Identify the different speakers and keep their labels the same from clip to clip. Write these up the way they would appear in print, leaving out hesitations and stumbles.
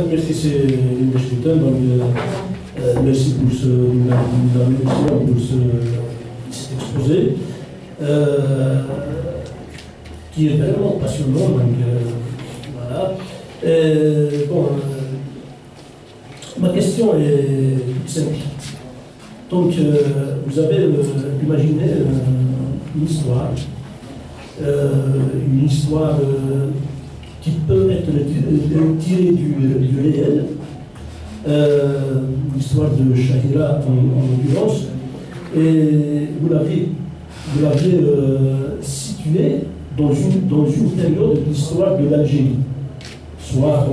Speaker 1: Merci, c'est une donc merci pour cet exposé qui est vraiment passionnant. Donc, voilà. Bon, ma question est toute simple. Donc, vous avez imaginé une histoire qui peut être tirée du réel, l'histoire de Shahira en l'occurrence, et vous l'aviez située dans une période de l'histoire de l'Algérie, soit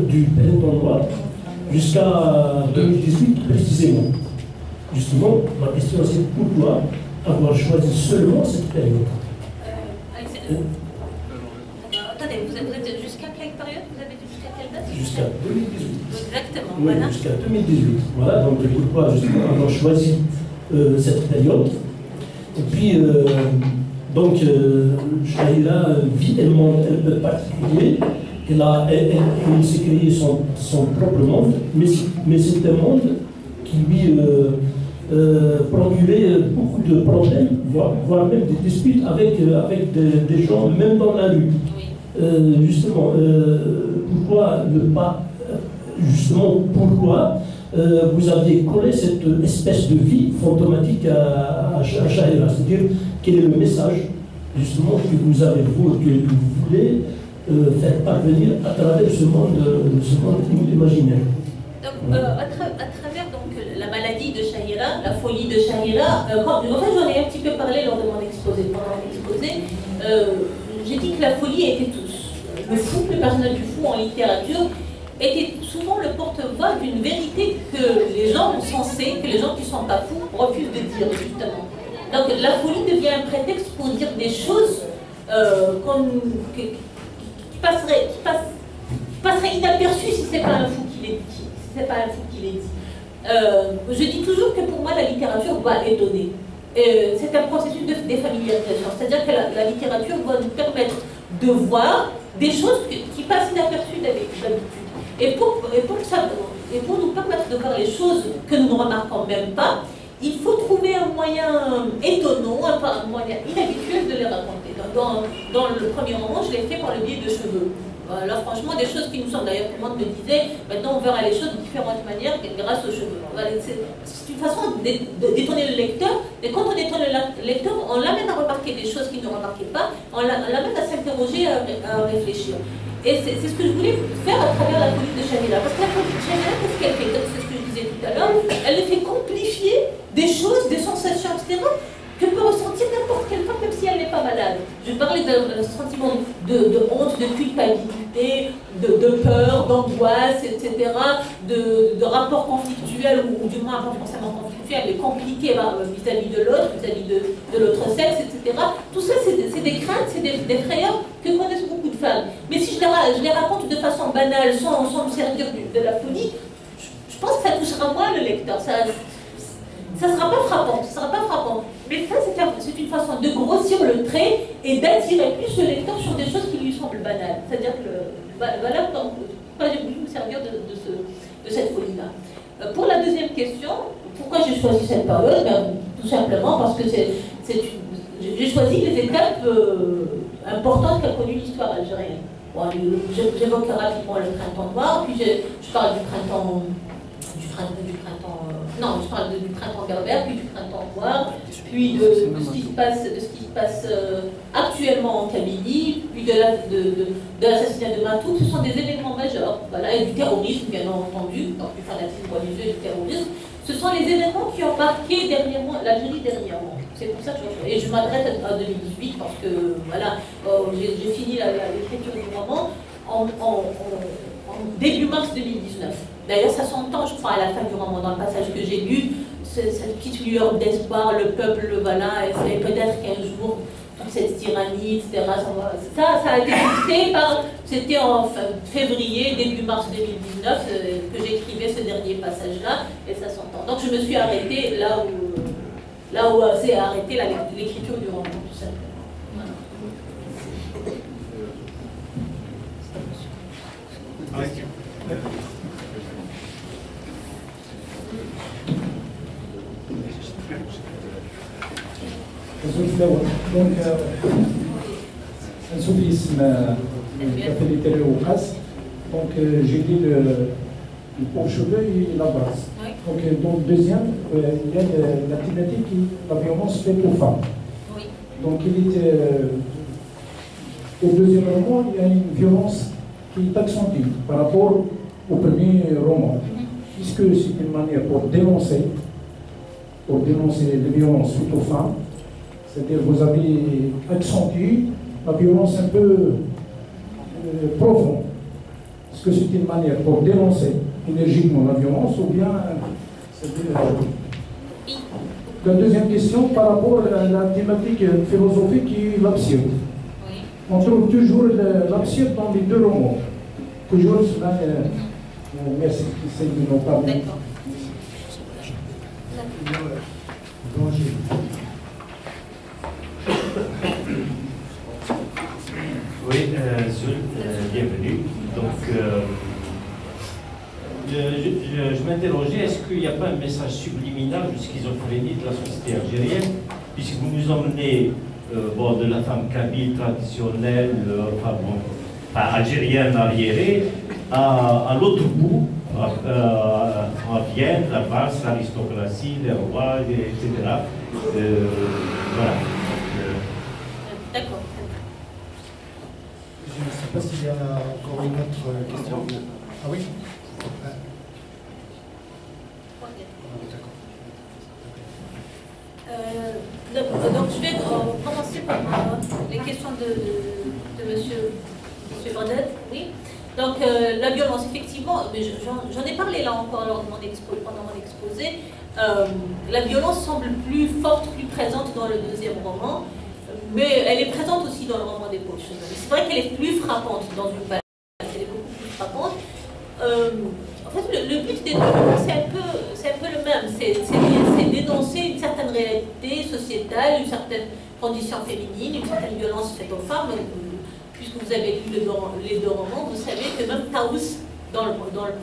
Speaker 1: du printemps noir jusqu'à 2018 précisément. Justement, ma question c'est pourquoi avoir choisi seulement cette période?
Speaker 2: Attendez, vous êtes jusqu'à quelle période? Vous avez dit jusqu'à quelle date?
Speaker 1: Jusqu'à 2018.
Speaker 2: Exactement,
Speaker 1: Oui,
Speaker 2: voilà.
Speaker 1: jusqu'à 2018. Voilà, donc pourquoi justement avoir choisi cette période? Et puis, donc, Shahira vit un monde un peu particulier. Elle s'est créé son propre monde, mais c'est un monde qui lui procurait beaucoup de problèmes, voire même des disputes avec des gens, même dans la rue.
Speaker 2: Oui.
Speaker 1: Justement, pourquoi ne pas, justement, pourquoi vous aviez collé cette espèce de vie fantomatique à Shahira, c'est-à-dire quel est le message justement que vous voulez faire parvenir à travers ce monde imaginaire.
Speaker 2: Donc, à travers donc, la maladie de Shahira, la folie de Shahira, en fait j'en ai un petit peu parlé lors de mon exposé. Pendant l'exposé, j'ai dit que la folie était tous. Le fou, le personnage du fou en littérature, était souvent le porte-voix d'une vérité que les gens sensés, que les gens qui ne sont pas fous refusent de dire, justement. Donc la folie devient un prétexte pour dire des choses qui passeraient inaperçues si ce n'est pas un fou qui les dit. Je dis toujours que pour moi la littérature doit étonner. C'est un processus de défamiliarisation, c'est-à-dire que la littérature va nous permettre de voir des choses qui passent inaperçues d'habitude. Et pour nous permettre de voir les choses que nous ne remarquons même pas, il faut trouver un moyen étonnant, un moyen inhabituel de les raconter. Dans le premier roman, je l'ai fait par le biais de cheveux. Là, franchement, des choses qui nous semblent, d'ailleurs, tout le monde me disait, maintenant on verra les choses de différentes manières grâce aux cheveux. C'est une façon d'étonner le lecteur, et quand on étonne le lecteur, on l'amène à remarquer des choses qu'il ne remarquait pas, on l'amène à s'interroger, à réfléchir. Et c'est ce que je voulais faire à travers la folie de Shahira. Parce que la folie de Shahira, qu'est-ce qu'elle fait? C'est ce que je disais tout à l'heure, elle fait complifier des choses, des sensations, etc., que peut ressentir n'importe quelle femme, même si elle n'est pas malade. Je parlais d'un sentiment de honte, de culpabilité, de peur, d'angoisse, etc., de rapports conflictuels, ou du moins pas forcément conflictuels, mais compliqués vis-à-vis de l'autre, vis-à-vis de l'autre sexe, etc. Tout ça, c'est des craintes, c'est des frayeurs que connaissent beaucoup de femmes. Mais si je les raconte de façon banale, sans me servir de la folie, je pense que ça touchera moins le lecteur. Ça ne sera pas frappant, Mais ça, c'est une façon de grossir le trait et d'attirer plus le lecteur sur des choses qui lui semblent banales. C'est-à-dire que, voilà pourquoi j'ai voulu me servir de cette folie-là. Pour la deuxième question, pourquoi j'ai choisi cette période? Tout simplement parce que j'ai choisi les étapes importantes qu'a connues l'histoire algérienne. Bon, j'évoque rapidement le printemps noir, puis je parle du printemps berbère, puis du printemps noir, puis de ce qui se passe actuellement en Kabylie, puis de l'assassinat de Matoub. Ce sont des événements majeurs, voilà, et du terrorisme bien entendu, donc du fanatisme religieux et du terrorisme. Ce sont les événements qui ont marqué l'Algérie dernièrement. C'est pour ça que je m'adresse à 2018 parce que voilà, j'ai fini l'écriture du roman en début mars 2019. D'ailleurs, ça s'entend, je crois, à la fin du roman, dans le passage que j'ai lu, cette petite lueur d'espoir, le peuple, voilà, et peut-être qu'un jour, toute cette tyrannie, etc., ça a été dicté c'était en février, début mars 2019, que j'écrivais ce dernier passage-là, et ça s'entend. Donc je me suis arrêtée là où s'est arrêtée l'écriture du roman, tout simplement.
Speaker 3: question.
Speaker 4: Donc, un soufisme café Oukas. Donc, j'ai dit le pauvre cheveu et la base. Donc, dans le deuxième, il y a la thématique la violence faite aux femmes.
Speaker 2: Oui.
Speaker 4: Donc, il était. Au deuxième roman, il y a une violence qui est accentuée par rapport au premier roman. Puisque c'est une manière pour dénoncer les violences faites aux femmes. C'est-à-dire que vous avez accentué la violence un peu profonde. Est-ce que c'est une manière pour dénoncer énergiquement la violence ou bien la deuxième question par rapport à la thématique philosophique qui est l'absurde.
Speaker 2: Oui.
Speaker 4: On trouve toujours l'absurde dans les deux romans. Toujours cela. Merci, c'est de nos parents.
Speaker 2: D'accord.
Speaker 5: Oui, bienvenue. Donc, je m'interrogeais, est-ce qu'il n'y a pas un message subliminal de schizophrénie de la société algérienne, puisque vous nous emmenez de la femme kabyle traditionnelle, algérienne arriérée, à l'autre bout, en Vienne, la valse, l'aristocratie, les rois, etc. Voilà.
Speaker 2: D'accord.
Speaker 3: Je ne sais pas s'il y a encore une autre question. Ah oui.
Speaker 2: Donc je vais commencer par les questions de monsieur Bradette. Oui. Donc la violence, effectivement, mais j'en ai parlé là encore lors de pendant mon exposé. La violence semble plus forte, plus présente dans le deuxième roman, mais elle est présente aussi dans le roman des pauvres cheveux. C'est vrai qu'elle est plus frappante dans une valse, elle est beaucoup plus frappante. En fait, le but des deux romans, c'est un peu le même, c'est d'énoncer une certaine réalité sociétale, une certaine condition féminine, une certaine violence faite aux femmes. Puisque vous avez lu les deux romans, vous savez que même Taous, dans le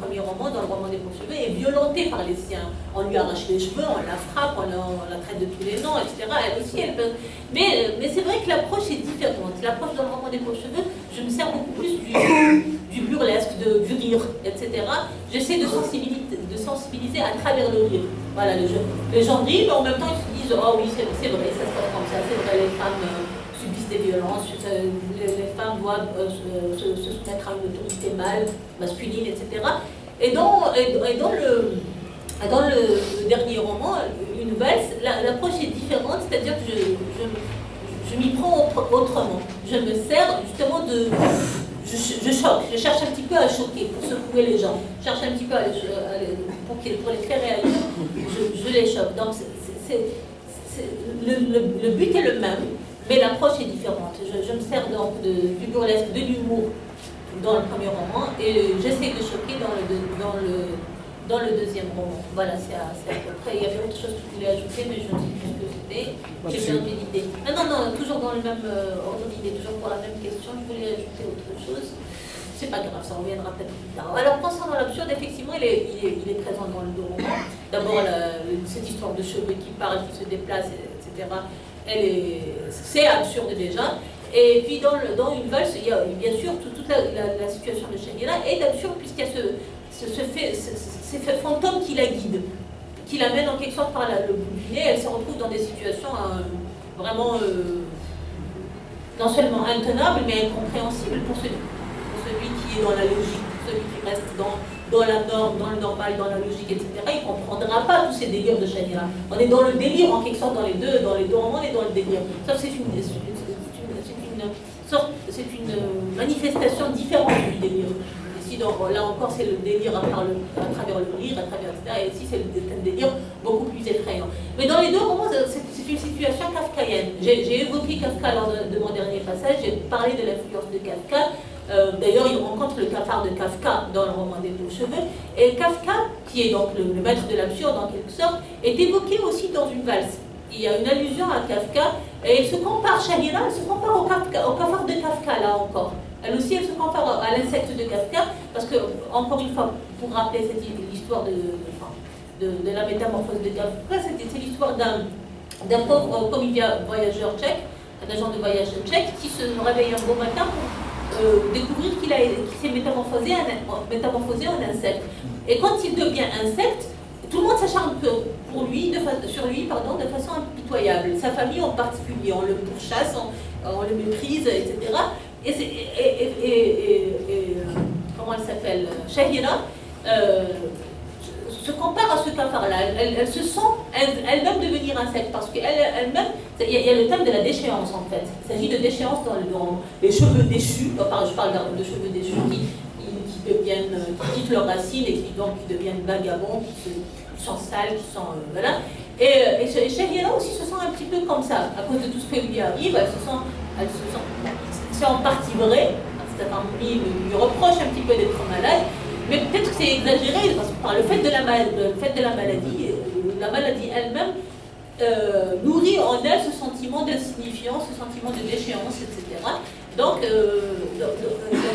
Speaker 2: premier roman, dans le roman des pauvres cheveux, est violentée par les siens. On lui arrache les cheveux, on la frappe, on la traite de tous les noms, etc. Elle aussi, elle peut... Mais c'est vrai que l'approche est différente. L'approche dans le roman des pauvres cheveux, je me sers beaucoup plus du burlesque, du rire, etc. J'essaie de sensibiliser à travers le rire. Voilà, les gens rient, mais en même temps, ils se disent « Oh oui, c'est vrai, ça se passe comme ça, c'est vrai, les femmes... subissent des violences, les femmes doivent se soumettre à une autorité mâle, masculine, etc. Et dans le dernier roman, Une valse, l'approche est différente, c'est-à-dire que je m'y prends autrement. Je me sers justement de... Je choque, je cherche un petit peu à choquer, pour secouer les gens. Je cherche un petit peu pour les faire réagir, je les choque. Donc le but est le même. Mais l'approche est différente. Je me sers donc du burlesque, de l'humour dans le premier roman et j'essaie de choquer dans le deuxième roman. Voilà, c'est à peu près. Il y avait autre chose que je voulais ajouter, mais je ne sais plus ce que c'était. J'ai perdu l'idée. Non, toujours dans le même ordre d'idée, toujours pour la même question. Je voulais ajouter autre chose. C'est pas grave, ça reviendra peut-être plus tard. Alors, concernant l'absurde, effectivement, il est présent dans le deux romans. D'abord, cette histoire de cheveux qui parlent, qui se déplacent, etc. C'est absurde déjà. Et puis dans Une valse, il y a bien sûr toute la situation de Shangela est absurde puisqu'il y a ce fait fantôme qui la guide, qui l'amène en quelque sorte par le bout du nez. Elle se retrouve dans des situations vraiment non seulement intenables mais incompréhensibles pour celui qui est dans la logique, celui qui reste dans la norme, dans le normal, dans la logique, etc., il ne comprendra pas tous ces délires de Shangela. On est dans le délire, en quelque sorte, dans les deux romans, on est dans le délire. Sauf que c'est une manifestation différente du délire. Ici, là encore, c'est le délire à travers le rire, etc., et ici, c'est un délire beaucoup plus effrayant. Mais dans les deux romans, c'est une situation kafkaïenne. J'ai évoqué Kafka lors de mon dernier passage, j'ai parlé de l'influence de Kafka. D'ailleurs, il rencontre le cafard de Kafka dans le roman des pauvres cheveux. Et Kafka, qui est donc le maître de l'absurde en quelque sorte, est évoqué aussi dans Une valse. Il y a une allusion à Kafka, et il se compare, Shangela se compare au cafard de Kafka, là encore. Elle aussi, elle se compare à l'insecte de Kafka, parce que, encore une fois, pour rappeler l'histoire de la métamorphose de Kafka, c'est l'histoire d'un pauvre voyageur tchèque, un agent de voyage tchèque, qui se réveille un beau matin pour découvrir qu'il s'est métamorphosé en insecte. Et quand il devient insecte, tout le monde s'acharne sur lui de façon impitoyable. Sa famille en particulier, on le pourchasse, on le méprise, etc. Comment elle s'appelle, Shahira, se compare à ce cafard-là. Elle se sent elle-même devenir insecte, parce qu'elle-même, il y a le thème de la déchéance en fait. Il s'agit de déchéance dans les cheveux déchus, je parle de cheveux déchus qui quittent leurs racines et qui deviennent vagabonds, qui sont sales, qui sont... voilà. Et Shahira aussi se sent un petit peu comme ça, à cause de tout ce qui lui arrive, c'est en partie vrai, sa famille lui reproche un petit peu d'être malade, mais peut-être que c'est exagéré, parce que par le fait de la maladie elle-même nourrit en elle ce sentiment d'insignifiance, ce sentiment de déchéance, etc. Donc,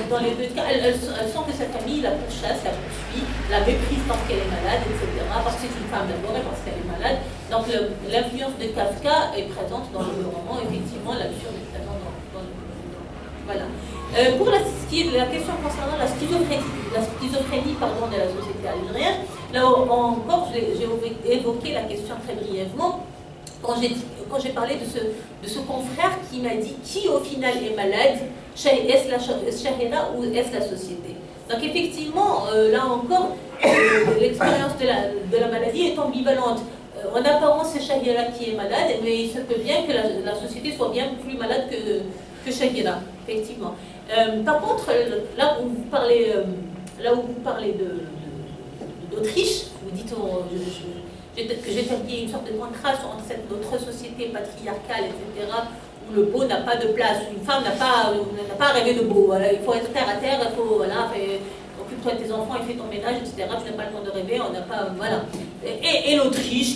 Speaker 2: dans les deux cas, elle sent que sa famille la pourchasse, la poursuit, la méprise parce qu'elle est malade, etc. Parce que c'est une femme d'abord et parce qu'elle est malade. Donc, l'influence de Kafka est présente dans le roman, effectivement, l'absurde est présente dans le roman. Voilà. Pour la question concernant la schizophrénie de la société algérienne, là encore, j'ai évoqué la question très brièvement. Quand j'ai parlé de ce confrère qui m'a dit qui au final est malade, est-ce la Shahira ou est-ce la société? Donc effectivement, là encore, l'expérience de la maladie est ambivalente. En apparence, c'est Shahira qui est malade, mais il se peut bien que la société soit bien plus malade que Shahira, effectivement. Par contre, là où vous parlez d'Autriche, vous dites que j'établis une sorte de contraste entre notre société patriarcale, etc., où le beau n'a pas de place, où une femme n'a pas à rêver de beau. Voilà, il faut être terre à terre, il faut, voilà, occupe-toi de tes enfants et fais ton ménage, etc. Tu n'as pas le temps de rêver, on n'a pas, voilà. Et l'Autriche,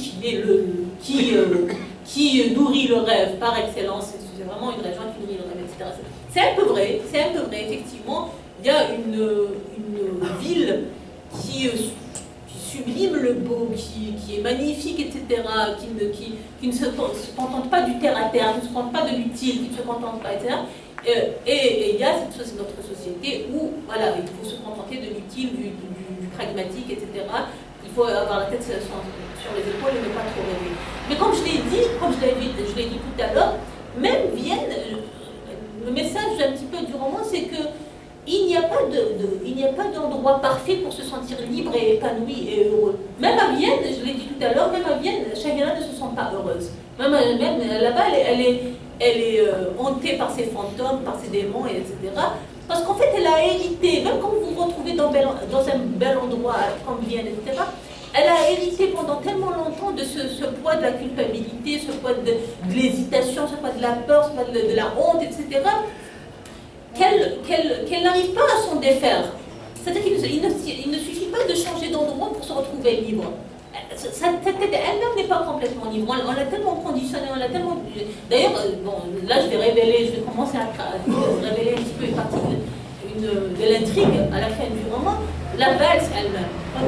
Speaker 2: qui nourrit le rêve par excellence, c'est vraiment une région qui nourrit le rêve, etc. C'est un peu vrai, effectivement. Il y a une ville qui sublime le beau, qui est magnifique, etc., qui ne se contente pas du terre-à-terre, qui ne se contente pas de l'utile, qui ne se contente pas, etc. Et il y a notre société où, voilà, il faut se contenter de l'utile, du pragmatique, etc. Il faut avoir la tête sur les épaules et ne pas trop rêver. Mais comme je l'ai dit tout à l'heure, même Vienne, le message un petit peu du roman, c'est que il n'y a pas d'endroit parfait pour se sentir libre et épanoui et heureux. Même à Vienne, je l'ai dit tout à l'heure, même à Vienne, Shahira ne se sent pas heureuse. Même là-bas, elle est hantée par ses fantômes, par ses démons, etc. Parce qu'en fait, elle a hérité, même quand vous vous retrouvez dans un bel endroit comme Vienne, etc., elle a hérité pendant tellement longtemps de ce poids de la culpabilité, ce poids de l'hésitation, ce poids de la peur, ce poids de la honte, etc., qu'elle n'arrive pas à s'en défaire. C'est-à-dire qu'il ne suffit pas de changer d'endroit pour se retrouver libre. Sa tête elle-même n'est pas complètement libre. On l'a tellement conditionné, on l'a tellement... D'ailleurs, bon, là je vais commencer à révéler un petit peu une partie de l'intrigue à la fin du roman. La valse elle-même, quand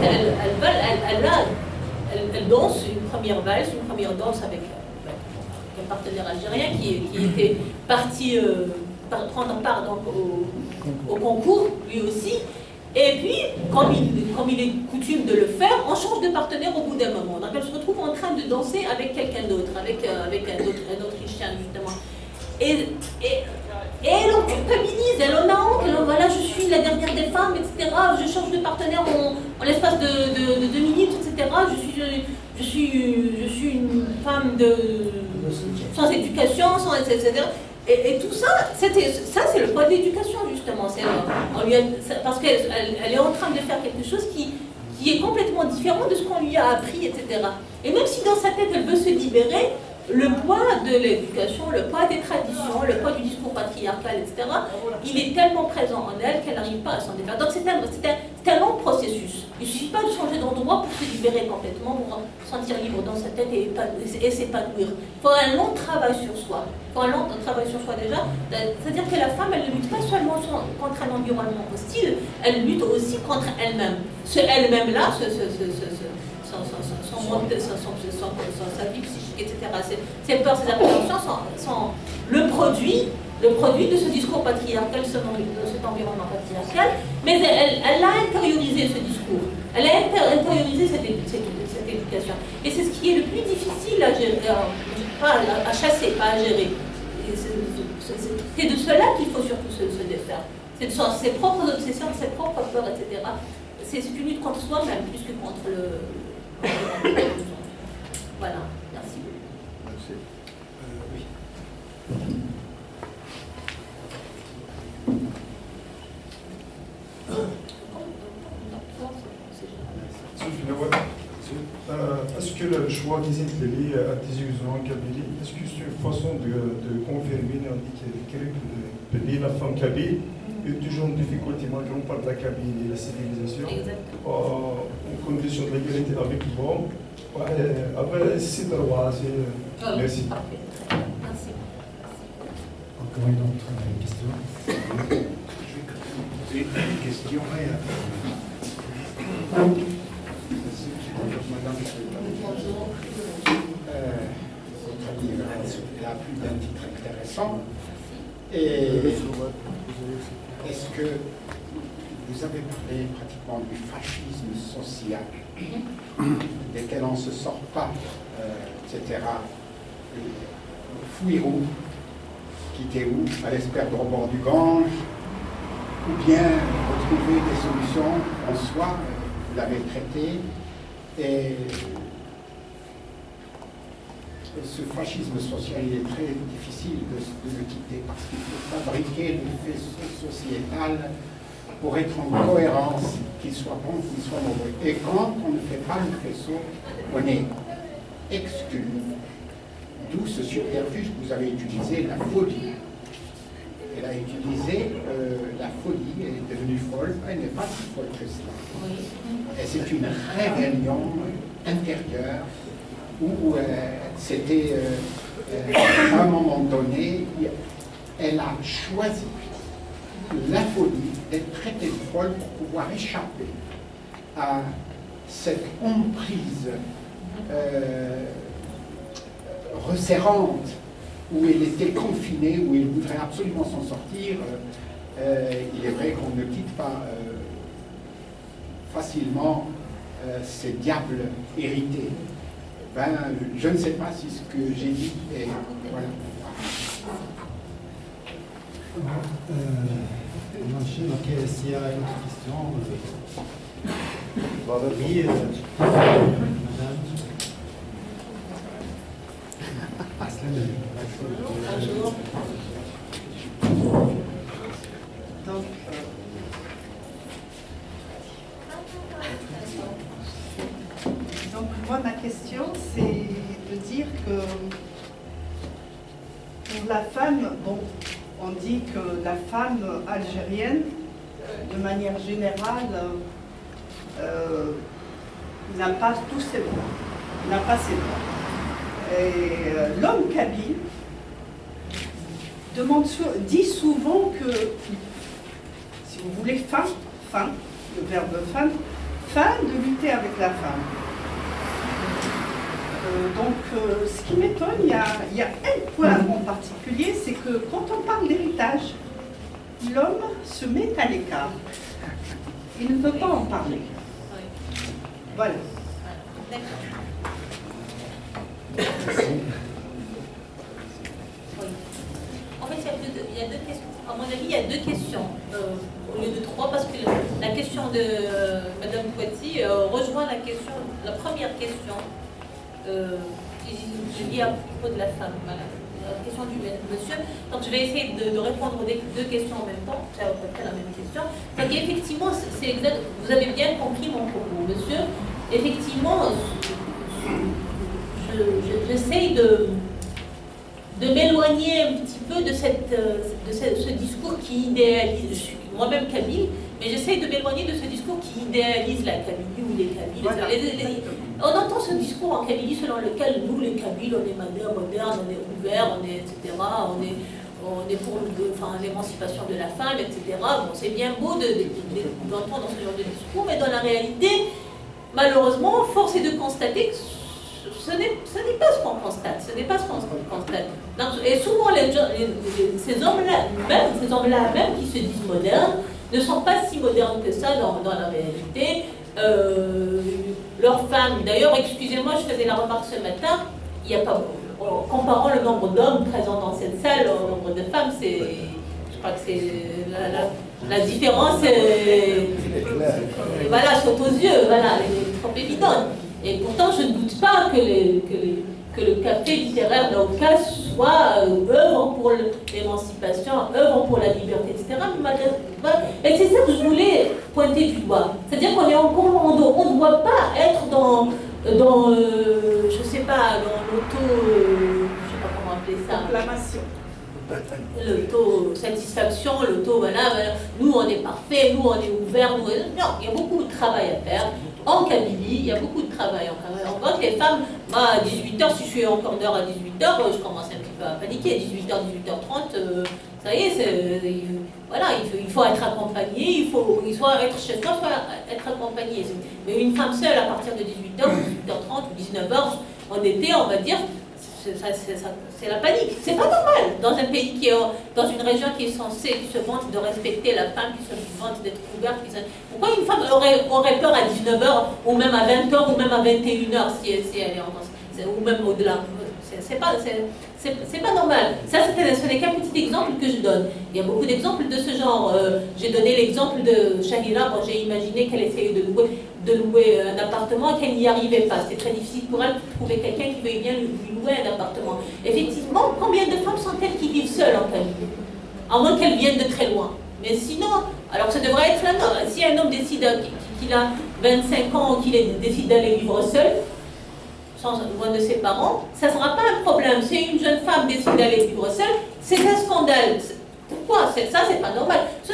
Speaker 2: elle danse une première valse, une première danse avec un partenaire algérien qui était parti... prendre part donc au concours, lui aussi. Et puis, comme il est coutume de le faire, on change de partenaire au bout d'un moment. Donc elle se retrouve en train de danser avec quelqu'un d'autre, avec un Autrichien, justement. Et elle en culpabilise, elle en a honte, elle en voilà, je suis la dernière des femmes, etc. Je change de partenaire en l'espace de 2 minutes, etc. Je suis une femme sans éducation, sans etc. Et tout ça, c'est le poids de l'éducation, justement. Parce qu'elle est en train de faire quelque chose qui est complètement différent de ce qu'on lui a appris, etc. Et même si dans sa tête, elle veut se libérer, le poids de l'éducation, le poids des traditions, le poids du discours patriarcal, etc., il est tellement présent en elle qu'elle n'arrive pas à s'en défaire. Donc c'est un long processus. processus. Il ne suffit pas de changer d'endroit pour se libérer complètement, pour se sentir libre dans sa tête et s'épanouir. Il faut un long travail sur soi. Il faut un long travail sur soi déjà. C'est-à-dire que la femme, elle ne lutte pas seulement contre un environnement hostile, elle lutte aussi contre elle-même. Ce elle-même-là, sa vie psychique, etc. Ses peurs, ses appréhensions sont le produit de ce discours patriarcal, de cet environnement patriarcal, mais elle a intériorisé ce discours, elle a intériorisé cette éducation. Et c'est ce qui est le plus difficile à gérer, à chasser, pas à gérer. C'est de cela qu'il faut surtout se défaire. C'est de ses propres obsessions, de ses propres peurs, etc. C'est une lutte contre soi-même plus que contre le... Voilà, merci.
Speaker 3: Merci. Oui.
Speaker 6: Est-ce que le choix des intellés à des usagers en Kabylie, est-ce que c'est une façon de confirmer que la femme kabyle est toujours une difficulté majeure par la Kabylie et la civilisation en condition de l'égalité avec l'homme? Après, c'est droit. Merci.
Speaker 2: Merci.
Speaker 3: Encore une autre question. Je vais poser une question. Votre livre a plus d'un titre intéressant. Et est-ce que vous avez parlé pratiquement du fascisme social, desquels on ne se sort pas, etc. Fuir où? Quitter où? Aller se perdre au bord du Gange? Ou bien retrouver des solutions en soi? Vous l'avez traité. Et ce fascisme social, il est très difficile de le quitter parce qu'il faut fabriquer le faisceau sociétal pour être en cohérence, qu'il soit bon, qu'il soit mauvais. Et quand on ne fait pas le faisceau, on est exclu. D'où ce subterfuge que vous avez utilisé, la folie. Elle a utilisé la folie, elle est devenue folle, elle n'est pas si folle que cela. Et c'est une rébellion intérieure où c'était, à un moment donné, elle a choisi la folie d'être traitée de folle pour pouvoir échapper à cette emprise resserrante où elle était confinée, où elle voudrait absolument s'en sortir. Il est vrai qu'on ne quitte pas facilement ces diables hérités. Ben, je ne sais pas si ce que j'ai dit est... Voilà. Ok, s'il y a une autre question... Oui, madame.
Speaker 2: Bonjour.
Speaker 7: Donc, moi, ma question, c'est de dire que pour la femme, bon, on dit que la femme algérienne, de manière générale, n'a pas tous ses droits, n'a pas ses droits. Et l'homme kabyle dit souvent que, si vous voulez, le verbe fin de lutter avec la femme. Donc, ce qui m'étonne, il y a un point en particulier, c'est que quand on parle d'héritage, l'homme se met à l'écart. Il ne veut pas en parler. Voilà.
Speaker 2: D'accord. En fait, il y a deux questions. À mon avis, il y a deux questions au lieu de trois, parce que la question de Madame Poitiers rejoint la première question qui dit à propos de la femme. Voilà. La question du monsieur. Donc, je vais essayer de répondre aux deux questions en même temps. C'est à peu près la même question. Donc, effectivement, c'est exact. Vous avez bien compris mon propos, monsieur. Effectivement, j'essaye de m'éloigner un petit peu de ce discours qui idéalise, je suis moi-même kabyle, mais j'essaye de m'éloigner de ce discours qui idéalisent la Kabylie ou les Kabyles.
Speaker 7: Voilà.
Speaker 2: On entend ce discours en Kabylie selon lequel nous, les Kabyles, on est moderne, on est ouvert, on est etc. On est pour l'émancipation de la femme, etc. Bon, c'est bien beau d'entendre ce genre de discours, mais dans la réalité, malheureusement, force est de constater que ce n'est pas ce qu'on constate. Ce n'est pas ce qu'on constate. Donc, et souvent, ces hommes-là même qui se disent modernes, ne sont pas si modernes que ça dans la réalité. Leurs femmes, d'ailleurs, excusez-moi, je faisais la remarque ce matin, il n'y a pas, comparant le nombre d'hommes présents dans cette salle au nombre de femmes, je crois que c'est la différence, voilà, saute aux yeux, voilà, elle est trop évidente. Et pourtant, je ne doute pas que le café littéraire d'Aouka soit œuvre pour l'émancipation, œuvre pour la liberté, etc. Et c'est ça que je voulais pointer du doigt. C'est-à-dire qu'on est encore, on ne doit pas être dans je sais pas, dans l'auto, je sais pas comment appeler ça.
Speaker 7: Acclamation.
Speaker 2: L'auto-satisfaction, voilà, nous on est parfait, nous on est ouvert, non, il y a beaucoup de travail à faire. En Kabylie, il y a beaucoup de travail. On voit que les femmes, moi à 18h, si je suis encore d'heure à 18h, je commence un petit peu à paniquer. 18h, 18h30, ça y est, voilà, il faut être accompagné, il faut soit être chez soi, soit être accompagné. Mais une femme seule à partir de 18h, 18h30 ou 19h, en été, on va dire, c'est la panique. C'est pas normal dans un pays dans une région qui est censée, qui se vante de respecter la femme, qui se vante d'être ouverte. Pourquoi une femme aurait peur à 19h ou même à 20h ou même à 21h si elle est en France, ou même au-delà? C'est pas normal. Ça, ce n'est qu'un petit exemple que je donne. Il y a beaucoup d'exemples de ce genre. J'ai donné l'exemple de Shahira. Bon, j'ai imaginé qu'elle essayait de louer un appartement et qu'elle n'y arrivait pas. C'était très difficile pour elle de trouver quelqu'un qui veuille bien lui louer un appartement. Effectivement, combien de femmes sont-elles qui vivent seules en Kabylie? À moins qu'elles viennent de très loin. Mais sinon, alors ça devrait être la norme. Si un homme décide qu'il a 25 ans ou qu'il décide d'aller vivre seul, loin de ses parents, ça ne sera pas un problème. Si une jeune femme décide d'aller vivre seule, c'est un scandale. Pourquoi? Ça, c'est pas normal. Ce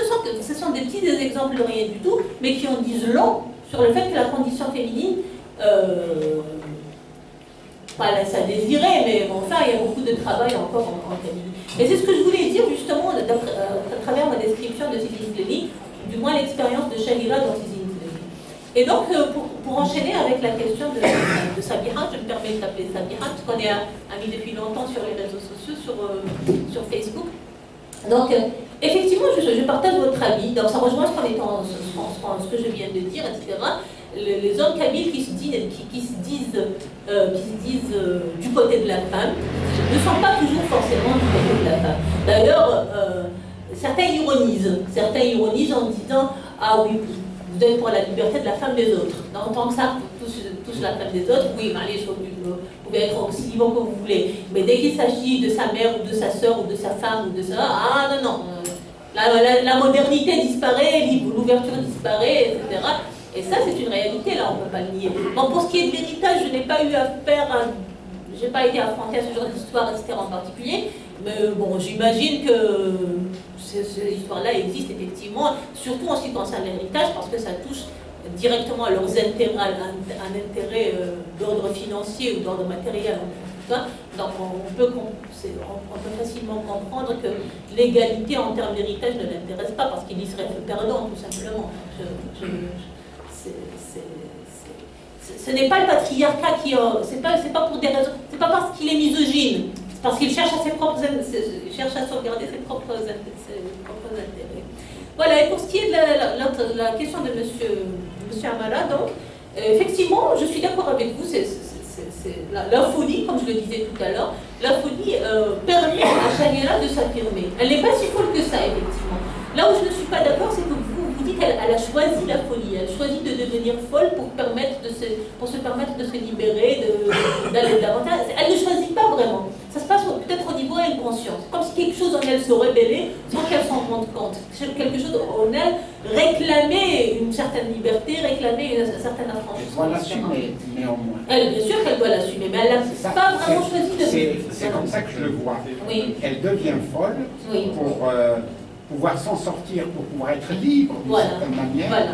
Speaker 2: sont des petits exemples de rien du tout, mais qui en disent long sur le fait que la condition féminine pas laisse à désirer, mais bon, enfin, il y a beaucoup de travail encore en Kabylie. Et c'est ce que je voulais dire justement à travers ma description de Sisine Sleli, du moins l'expérience de Shahira dans Sisine Sleli. Et donc, pour enchaîner avec la question de Sabiha, je me permets de t'appeler Sabiha, parce qu'on est amis depuis longtemps sur les réseaux sociaux, sur Facebook. Donc, effectivement, je partage votre avis. Donc, ça rejoint ce que je viens de dire, etc. Les hommes kabyles qui se disent du côté de la femme ne sont pas toujours forcément du côté de la femme. D'ailleurs, certains ironisent en disant « Ah oui, vous êtes pour la liberté de la femme des autres. » En tant que ça touche la femme des autres, oui, mais allez, vous pouvez être aussi libre que vous voulez. Mais dès qu'il s'agit de sa mère ou de sa soeur ou de sa femme ou de ça, ah non. La modernité disparaît, l'ouverture disparaît, etc. Et ça, c'est une réalité, là, on ne peut pas le nier. Bon, pour ce qui est de l'héritage, je n'ai pas eu affaire je n'ai pas été affrontée à ce genre d'histoire, etc. en particulier, mais bon, j'imagine que cette histoire-là existe effectivement, surtout en ce qui concerne l'héritage, parce que ça touche directement à leurs intérêts, un intérêt d'ordre financier ou d'ordre matériel. Donc on peut facilement comprendre que l'égalité en termes d'héritage ne l'intéresse pas, parce qu'il y serait perdant, tout simplement. Ce n'est pas le patriarcat qui... c'est pas pour des raisons... C'est pas parce qu'il est misogyne, c'est parce qu'il cherche à sauvegarder ses propres intérêts. Voilà, et pour ce qui est de la question de monsieur Amala, donc, effectivement, je suis d'accord avec vous, la folie, comme je le disais tout à l'heure, la folie permet à Shahira de s'affirmer. Elle n'est pas si folle que ça, effectivement. Là où je ne suis pas d'accord, c'est que vous dites qu'elle a choisi la folie, elle a choisi de devenir folle pour se permettre de se libérer, d'aller davantage. Elle ne choisit pas vraiment. Ça se passe peut-être au niveau inconscient. C'est comme si quelque chose en elle se rébellait sans qu'elle s'en rende compte. Quelque chose en elle réclamait une certaine liberté, réclamait un certain affranchissement.
Speaker 3: Elle doit l'assumer, néanmoins.
Speaker 2: Elle, bien sûr qu'elle doit l'assumer, mais elle n'a pas vraiment choisi de...
Speaker 3: C'est comme ça que je le vois.
Speaker 2: Oui.
Speaker 3: Elle devient folle pour pouvoir s'en sortir, pour pouvoir être libre d'une certaine manière.
Speaker 2: Voilà.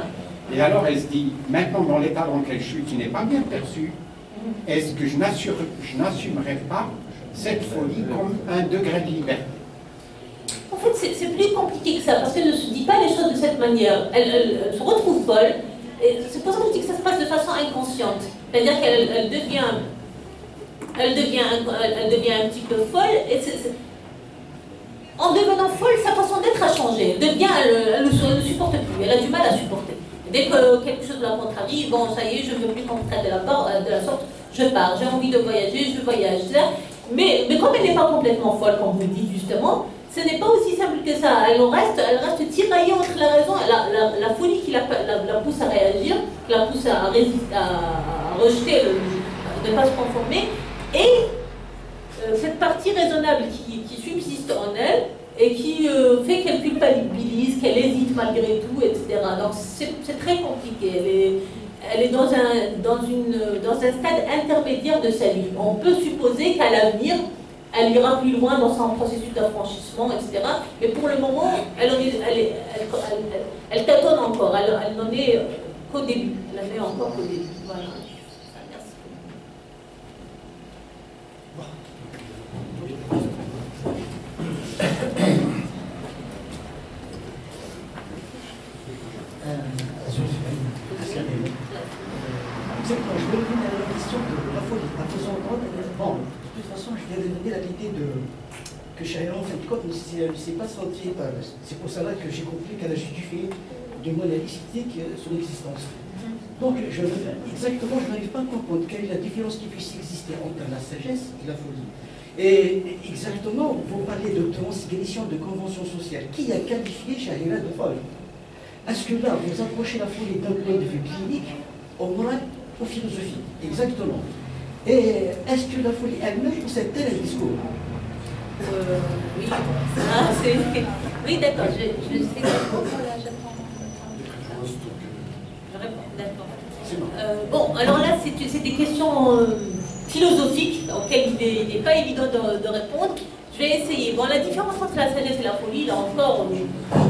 Speaker 3: Et alors elle se dit, maintenant dans l'état dans lequel je suis, qui n'est pas bien perçu, est-ce que je n'assumerai pas cette folie comme un degré de liberté?
Speaker 2: En fait, c'est plus compliqué que ça, parce qu'elle ne se dit pas les choses de cette manière. Elle se retrouve folle, et c'est pour ça que je dis que ça se passe de façon inconsciente. C'est-à-dire qu'elle devient un petit peu folle, et en devenant folle, sa façon d'être a changé. Elle ne supporte plus, elle a du mal à supporter. Dès que quelque chose la contrarie, bon, ça y est, je ne veux plus qu'on me traite de la sorte, je pars, j'ai envie de voyager, je voyage. Mais comme elle n'est pas complètement folle, comme vous le dites justement, ce n'est pas aussi simple que ça. Elle reste tiraillée entre la raison, la folie qui la pousse à réagir, qui la pousse à résister, à rejeter, de ne pas se conformer, et cette partie raisonnable qui subsiste en elle, et qui fait qu'elle culpabilise, qu'elle hésite malgré tout, etc. Donc c'est très compliqué. Elle est dans un stade intermédiaire de sa vie. On peut supposer qu'à l'avenir, elle ira plus loin dans son processus d'affranchissement, etc. Mais pour le moment, elle tâtonne encore. Elle n'en est qu'au début. Elle n'en est encore qu'au début. Voilà.
Speaker 8: Exactement, je vais revenir à la question de la folie. En faisant entendre, bon, de toute façon, je viens de donner la l'idée que Shahira, en fin de compte, ne s'est pas sentie. C'est pour cela que j'ai compris qu'elle a justifié de manière explicite son existence. Donc, exactement, je n'arrive pas à comprendre quelle est la différence qui puisse exister entre la sagesse et la folie. Et exactement, vous parlez de transigression de convention sociale. Qui a qualifié Shahira de folle? Est-ce que là, vous approchez la folie d'un point de vue clinique, au moral, ou philosophie? Exactement. Et est-ce que la folie elle-même possède-t-elle un discours?
Speaker 2: Oui. Oui, d'accord. Je sais d'accord. Bon, alors là, c'est des questions philosophiques auxquelles il n'est pas évident de répondre. Je vais essayer. Bon, la différence entre la sagesse et la folie, là encore,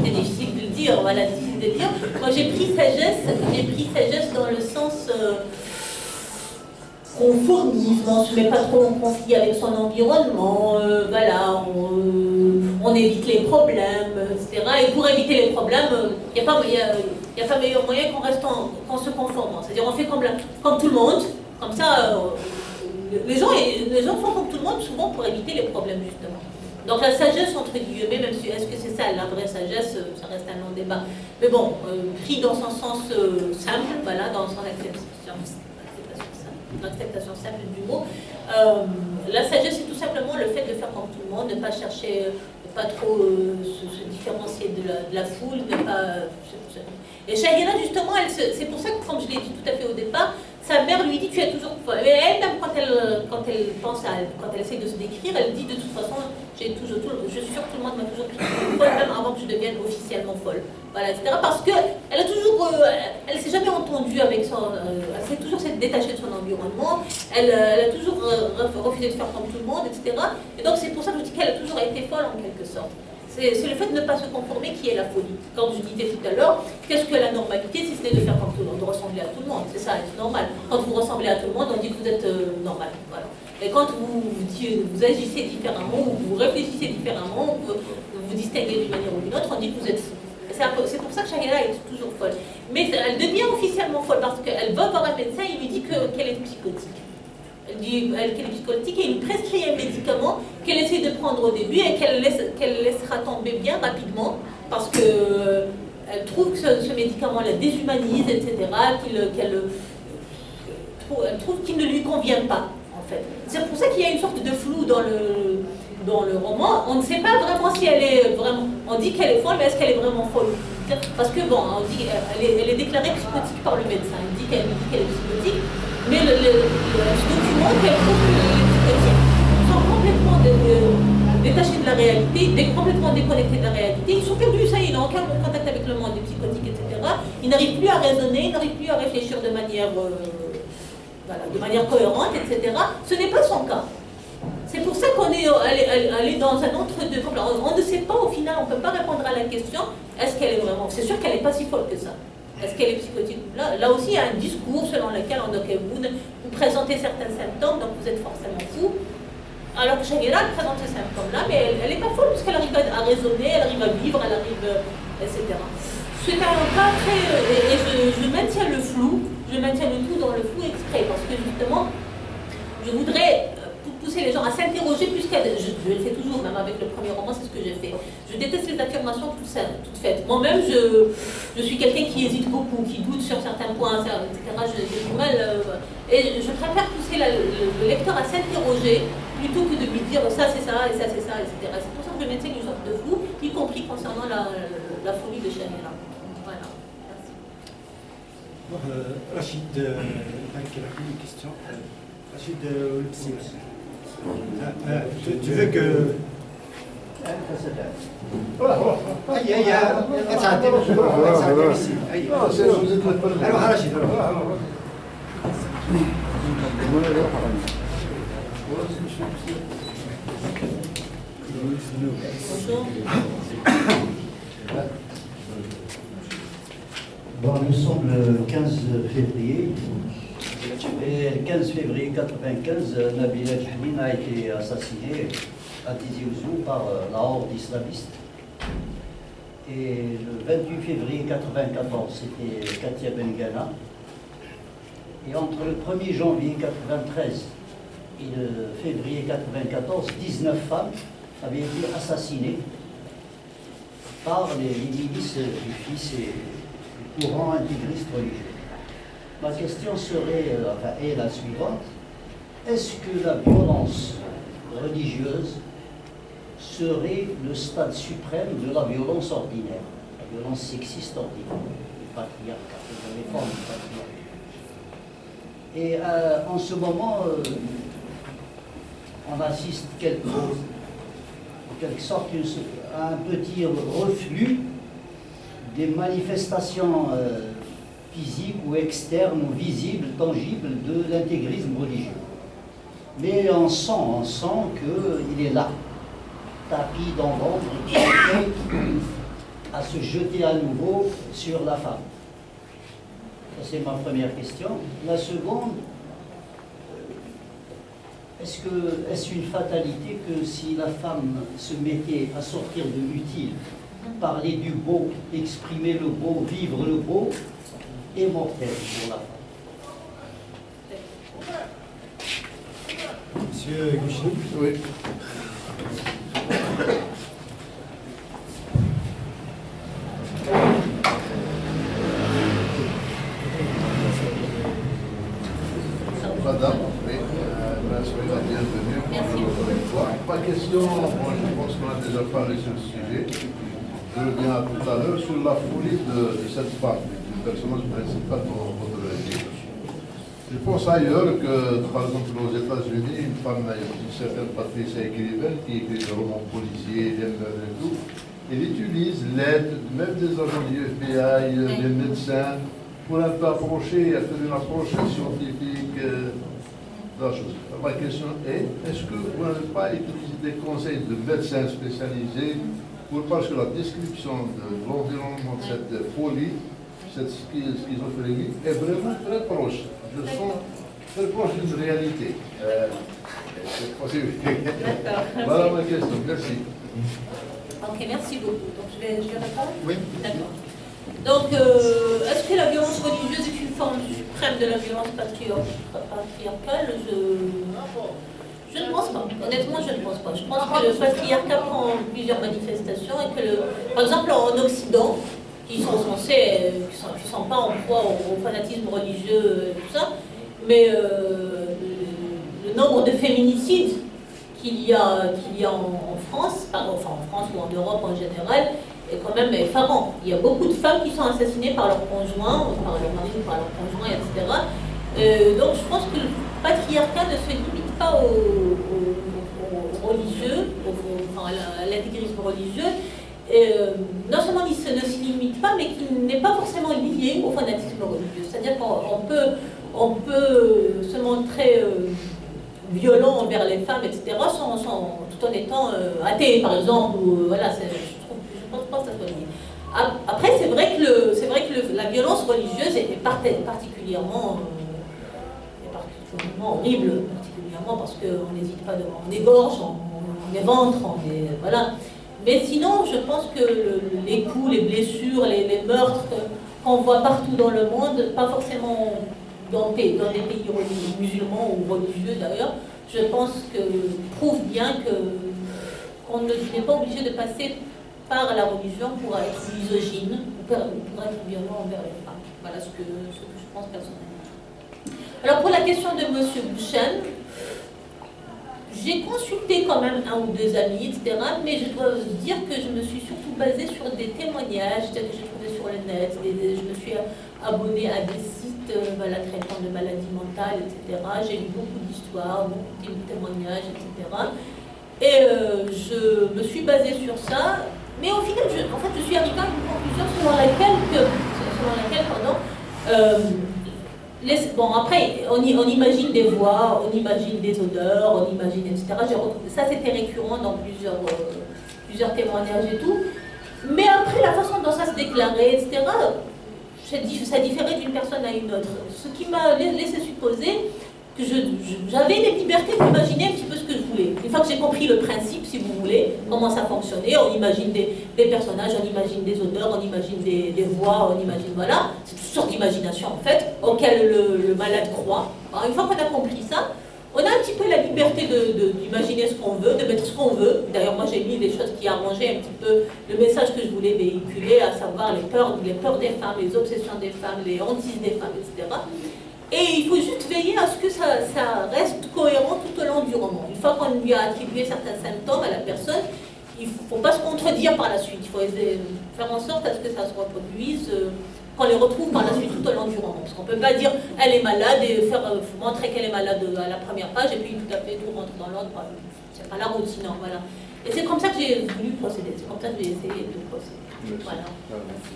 Speaker 2: c'est difficile de le dire. Voilà, difficile de le dire. Moi, j'ai pris sagesse dans le sens conformisme, on ne se met pas trop en conflit avec son environnement, voilà, on évite les problèmes, etc. Et pour éviter les problèmes, il n'y a pas meilleur moyen qu'en se conformant. C'est-à-dire on fait comme tout le monde, comme ça, les gens font comme tout le monde, souvent pour éviter les problèmes, justement. Donc la sagesse, entre guillemets, même si est-ce que c'est ça la vraie sagesse, ça reste un long débat. Mais bon, pris dans son sens simple, voilà, dans son l'acceptation simple du mot. La sagesse, c'est tout simplement le fait de faire comme tout le monde, de ne pas chercher, de ne pas trop se différencier de la foule, de pas... Et Shahira, justement, c'est pour ça que, comme je l'ai dit tout à fait au départ, sa mère lui dit tu es toujours folle. Mais elle-même, quand elle essaie de se décrire, elle dit de toute façon, je suis sûre que tout le monde m'a toujours crié folle, même avant que je devienne officiellement folle. Voilà, etc. Parce qu'elle a toujours, elle s'est jamais entendue avec son, elle s'est toujours détachée de son environnement, elle a toujours refusé de faire comme tout le monde, etc. Et donc c'est pour ça que je dis qu'elle a toujours été folle en quelque sorte. C'est le fait de ne pas se conformer qui est la folie. Comme je disais tout à l'heure, qu'est-ce que la normalité si ce n'est de faire comme tout le monde, de ressembler à tout le monde? C'est ça, c'est normal. Quand vous ressemblez à tout le monde, on dit que vous êtes normal. Voilà. Et quand vous agissez différemment, ou vous réfléchissez différemment, ou vous distinguez d'une manière ou d'une autre, on dit que vous êtes fou. C'est pour ça que Shahira est toujours folle. Mais elle devient officiellement folle parce qu'elle va voir un médecin et il lui dit qu'elle est psychotique. Elle dit qu'elle est psychotique et il prescrit un médicament qu'elle essaie de prendre au début et qu'elle laissera tomber bien rapidement parce qu'elle trouve que ce médicament la déshumanise, etc. Elle trouve qu'il ne lui convient pas, en fait. C'est pour ça qu'il y a une sorte de flou dans le roman. On ne sait pas vraiment si elle est vraiment... On dit qu'elle est folle, mais est-ce qu'elle est vraiment folle? Parce que, bon, on dit elle est déclarée psychotique par le médecin. Il dit qu'elle est psychotique. Mais ce document qu'elle trouve que les psychotiques sont complètement détachés de la réalité, complètement déconnectés de la réalité. Ils sont perdus, ça y est, ils n'ont aucun contact avec le monde des psychotiques, etc. Ils n'arrivent plus à raisonner, ils n'arrivent plus à réfléchir de manière cohérente, etc. Ce n'est pas son cas. C'est pour ça qu'on est dans un entre-deux. On ne sait pas au final, on ne peut pas répondre à la question, est-ce qu'elle est vraiment... C'est sûr qu'elle n'est pas si folle que ça. Est-ce qu'elle est psychotique ou là? Là aussi, il y a un discours selon lequel vous présentez certains symptômes, donc vous êtes forcément fou. Alors que Shahira, elle présente ces symptômes-là, mais elle n'est pas folle, puisqu'elle arrive à raisonner, elle arrive à vivre, elle arrive, etc. C'est un cas très... Et je maintiens le flou, je maintiens le tout dans le flou exprès, parce que justement, je voudrais pousser les gens à s'interroger plus qu'à... Je le fais toujours, même avec le premier roman, c'est ce que j'ai fait. Je déteste les affirmations toutes faites. Moi-même, je suis quelqu'un qui hésite beaucoup, qui doute sur certains points, etc. J'ai du mal... et je préfère pousser le lecteur à s'interroger, plutôt que de lui dire ça c'est ça, et ça c'est ça, etc. C'est pour ça que je maintiens une sorte de flou, y compris concernant la folie de Shahira. Voilà, merci.
Speaker 9: Rachid, une question. Rachid, tu veux que...
Speaker 3: Voilà,
Speaker 10: Bon, nous sommes le 15 février. Et le 15 février 1995, Nabil El-Hanin a été assassiné à Tizi Ouzou par la horde islamiste. Et le 28 février 1994, c'était Katia Bengana. Et entre le 1er janvier 1993 et le février 1994, 19 femmes avaient été assassinées par les milices du fils et du courant intégriste religieux. Ma question serait, est la suivante. Est-ce que la violence religieuse serait le stade suprême de la violence ordinaire, la violence sexiste ordinaire, du patriarcat, de les formes du patriarcat? Et en ce moment, on assiste en quelque sorte à un petit reflux des manifestations physiques ou externes ou visibles, tangibles de l'intégrisme religieux. Mais on sent qu'il est là, tapis dans l'ombre, prêt à se jeter à nouveau sur la femme. C'est ma première question. La seconde, est-ce une fatalité que si la femme se mettait à sortir de l'utile, parler du beau, exprimer le beau, vivre le beau, est mortel pour la femme?
Speaker 9: Monsieur Gouchou.
Speaker 3: Oui. Madame, oui, soyez la bienvenue. Pas question, moi je pense qu'on a déjà parlé sur le sujet. Je reviens à tout à l'heure sur la folie de cette femme, du personnage principal dans votre livre. Je pense ailleurs que, par exemple, aux États-Unis, une femme, une certaine Patricia écrivaine qui écrit des romans policiers, des meurtres et tout, elle utilise l'aide, même des agents du FBI, des médecins, pour un peu approcher, faire une approche scientifique de la chose. Ma question est, est-ce que vous n'avez pas utilisé des conseils de médecins spécialisés parce que la description de l'environnement de cette folie, cette schizophrénie, est vraiment très proche. Je sens très proche d'une réalité. C'est possible. Voilà ma question. Merci.
Speaker 2: Ok, merci beaucoup. Donc je vais répondre.
Speaker 9: Oui.
Speaker 2: D'accord. Donc, est-ce que la violence religieuse est une forme suprême de la violence patriarcale? Je ne pense pas. Honnêtement, je ne pense pas. Je pense que le patriarcat prend plusieurs manifestations et que, par exemple, en Occident, qui sont censés, qui sont pas en proie au fanatisme religieux et tout ça, mais le nombre de féminicides qu'il y a en France, enfin en France ou en Europe en général, est quand même effarant. Il y a beaucoup de femmes qui sont assassinées par leur conjoint, par leur mari ou par leur conjoint, etc. Donc je pense que le patriarcat ne se limite pas aux religieux, à l'intégrisme religieux. Non seulement il ne s'y limite pas, mais qu'il n'est pas forcément lié au fanatisme religieux. C'est-à-dire qu'on peut se montrer violent envers les femmes, etc., tout en étant athée, par exemple. Ou, voilà, je pense pas que ça soit lié. Après, c'est vrai que la violence religieuse est particulièrement horrible, particulièrement parce qu'on n'hésite pas devant, on égorge, on éventre, voilà. Mais sinon, je pense que les coups, les blessures, les meurtres qu'on voit partout dans le monde, pas forcément dans des pays musulmans ou religieux d'ailleurs, je pense que prouve bien qu'on n'est pas obligé de passer par la religion pour être misogyne ou pour être violent envers les femmes. Voilà ce que je pense personnellement. Alors pour la question de M. Bouchen, j'ai consulté quand même un ou deux amis, etc. Mais je dois dire que je me suis surtout basée sur des témoignages que j'ai trouvés sur le net. Je me suis abonnée à des sites traitant de maladies mentales, etc. J'ai lu beaucoup d'histoires, beaucoup de témoignages, etc. Et je me suis basée sur ça. Mais au final, je suis arrivée à une conclusion selon laquelle bon, après, on imagine des voix, on imagine des odeurs, on imagine, etc. Ça, c'était récurrent dans plusieurs témoignages et tout. Mais après, la façon dont ça se déclarait, etc., ça différait d'une personne à une autre. Ce qui m'a laissé supposer que j'avais les libertés d'imaginer un petit peu ce que je voulais. Une fois que j'ai compris le principe, si vous voulez, comment ça fonctionnait, on imagine des personnages, on imagine des odeurs, on imagine des voix, on imagine, voilà, c'est toutes sortes d'imaginations en fait, auxquelles le malade croit. Alors, une fois qu'on a compris ça, on a un petit peu la liberté d'imaginer ce qu'on veut, de mettre ce qu'on veut. D'ailleurs, moi j'ai mis des choses qui arrangeaient un petit peu le message que je voulais véhiculer, à savoir les peurs des femmes, les obsessions des femmes, les hantises des femmes, etc. Et il faut juste veiller à ce que ça reste cohérent tout au long du roman. Une fois qu'on lui a attribué certains symptômes à la personne, il ne faut pas se contredire par la suite. Il faut faire en sorte à ce que ça se reproduise, qu'on les retrouve par la suite tout au long du roman. Parce qu'on ne peut pas dire elle est malade et montrer qu'elle est malade à la première page et puis tout à fait tout rentre dans l'ordre. C'est pas la route sinon, voilà. Et c'est comme ça que j'ai voulu procéder. C'est comme ça que j'ai essayé de procéder. Voilà. Merci.